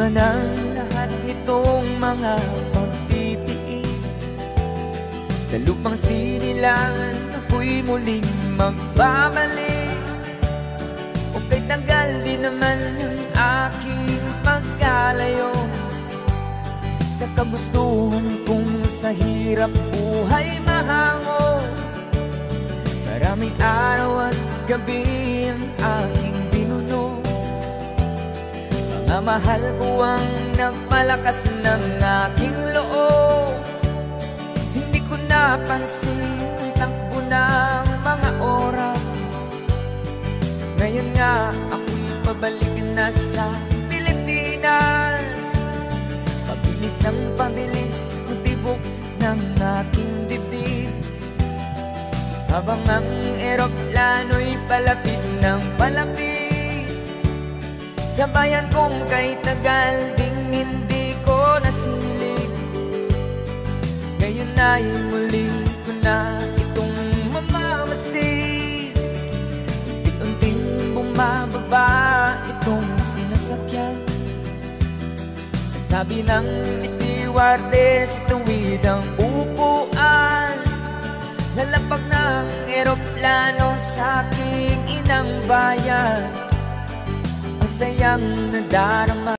man ang lahat nitong mga pagtitiis, sa lupang sinilangan ako'y muling magbabalik. O kay tagal din naman ang aking pagkalayo sa kagustuhan kong sa hirap buhay mahango. Maraming araw at gabi ang aking binuno, mga mahal ko ang nagpalakas ng aking loob. Hindi ko napansin ang takbo ng mga oras. Ngayon nga ako'y pabalik na sa Pilipinas. Pabilis ng pabilis ang tibok ng aking dibdib, habang ang eroplano'y palapit ng palapit sa bayan kong kay tagal ding hindi ko nasilip. Ngayon ay muli ko na itong mamamasid. Unti-unting bumababa itong sinasakyan. Sabi ng stewardess, tuwid ang upuan. Lalapag ng eroplano sa aking inang bayan. Ang sayang nadarama.